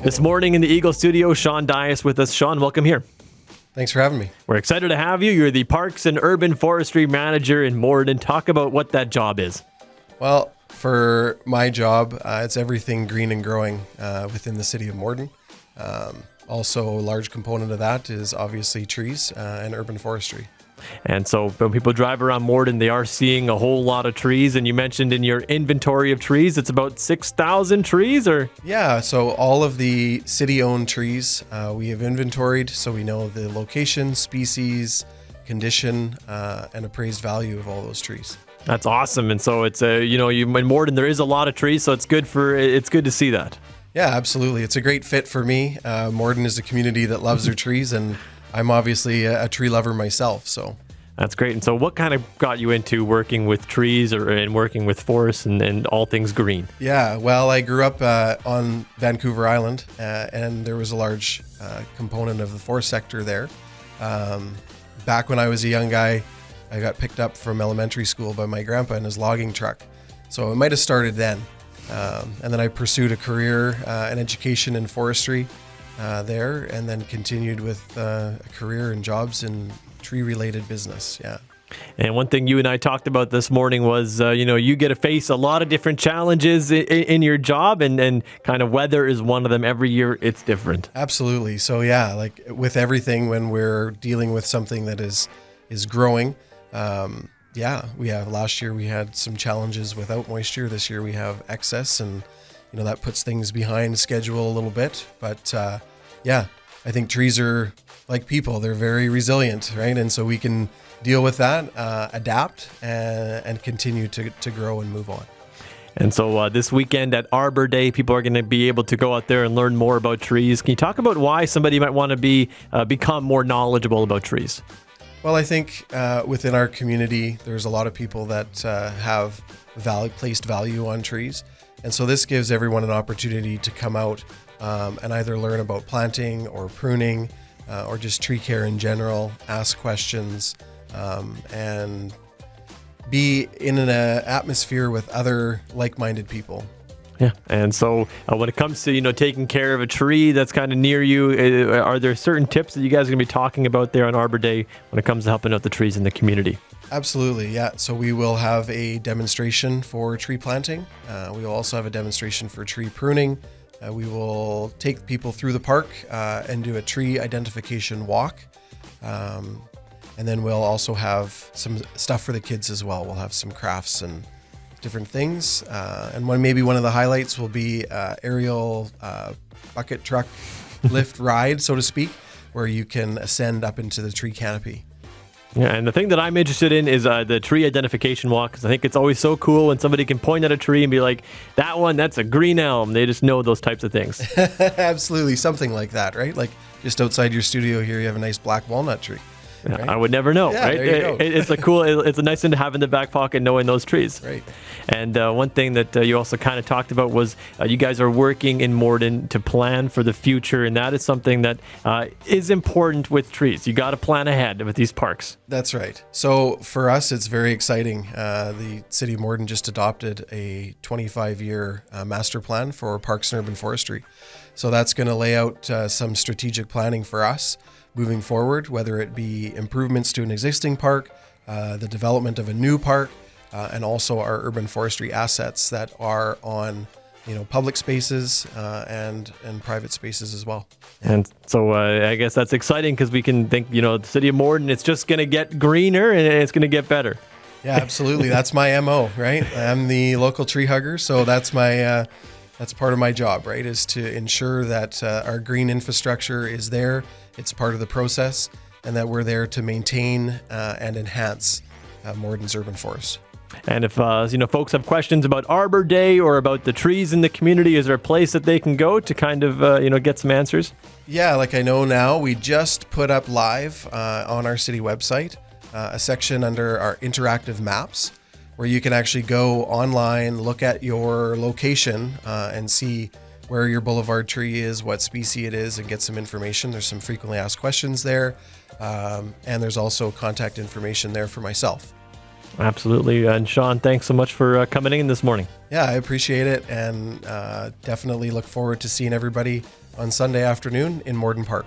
This morning in the Eagle Studio, Shawn Dias with us. Shawn, welcome here. Thanks for having me. We're excited to have you. You're the Parks and Urban Forestry Manager in Morden. Talk about what that job is. Well, for my job, it's everything green and growing within the city of Morden. Also, a large component of that is obviously trees and urban forestry. And so when people drive around Morden, they are seeing a whole lot of trees. And you mentioned in your inventory of trees, it's about 6,000 trees, or? Yeah, so all of the city-owned trees we have inventoried, so we know the location, species, condition, and appraised value of all those trees. That's awesome. And so it's in Morden there is a lot of trees, so it's good to see that. Yeah, absolutely. It's a great fit for me. Morden is a community that loves their trees, and I'm obviously a tree lover myself, so. That's great. And so what kind of got you into working with trees and working with forests and all things green? Yeah, well, I grew up on Vancouver Island, and there was a large component of the forest sector there. Back when I was a young guy, I got picked up from elementary school by my grandpa in his logging truck. So it might have started then. And then I pursued a career and education in forestry there, and then continued with a career and jobs in tree-related business. Yeah. And one thing you and I talked about this morning was, you get to face a lot of different challenges in your job, and kind of weather is one of them. Every year it's different. Absolutely. So yeah, like with everything, when we're dealing with something that is growing, last year we had some challenges without moisture. This year we have excess, and that puts things behind schedule a little bit. But I think trees are like people; they're very resilient, right? And so we can deal with that, adapt, and continue to grow and move on. And so this weekend at Arbor Day, people are going to be able to go out there and learn more about trees. Can you talk about why somebody might want to become more knowledgeable about trees? Well, I think within our community, there's a lot of people that have placed value on trees. And so this gives everyone an opportunity to come out and either learn about planting or pruning or just tree care in general, ask questions, and be in an atmosphere with other like-minded people. Yeah, and so when it comes to taking care of a tree that's kind of near you, are there certain tips that you guys are going to be talking about there on Arbor Day when it comes to helping out the trees in the community? Absolutely, yeah. So we will have a demonstration for tree planting. We will also have a demonstration for tree pruning. We will take people through the park and do a tree identification walk. And then we'll also have some stuff for the kids as well. We'll have some crafts and different things. And one of the highlights will be aerial bucket truck lift ride, so to speak, where you can ascend up into the tree canopy. Yeah, and the thing that I'm interested in is the tree identification walk, because I think it's always so cool when somebody can point at a tree and be like, that's a green elm. They just know those types of things. Absolutely, something like that, right? Like just outside your studio here, you have a nice black walnut tree. Yeah, right? I would never know, right? It's a nice thing to have in the back pocket, knowing those trees. Right. And one thing that you also kind of talked about was you guys are working in Morden to plan for the future, and that is something that is important with trees. You got to plan ahead with these parks. That's right. So for us, it's very exciting. The City of Morden just adopted a 25-year master plan for parks and urban forestry. So that's going to lay out some strategic planning for us moving forward, whether it be improvements to an existing park, the development of a new park, and also our urban forestry assets that are on public spaces and private spaces as well. And so I guess that's exciting because we can think, the City of Morden, it's just going to get greener and it's going to get better. Yeah, absolutely. That's my MO, right? I'm the local tree hugger, so that's part of my job, right? Is to ensure that our green infrastructure is there. It's part of the process, and that we're there to maintain and enhance Morden's urban forest. And if folks have questions about Arbor Day or about the trees in the community, is there a place that they can go to kind of get some answers? Yeah, like I know now, we just put up live on our city website a section under our interactive maps, where you can actually go online, look at your location, and see where your boulevard tree is, what species it is, and get some information. There's some frequently asked questions there, and there's also contact information there for myself. Absolutely. And Shawn, thanks so much for coming in this morning. Yeah, I appreciate it, and definitely look forward to seeing everybody on Sunday afternoon in Morden Park.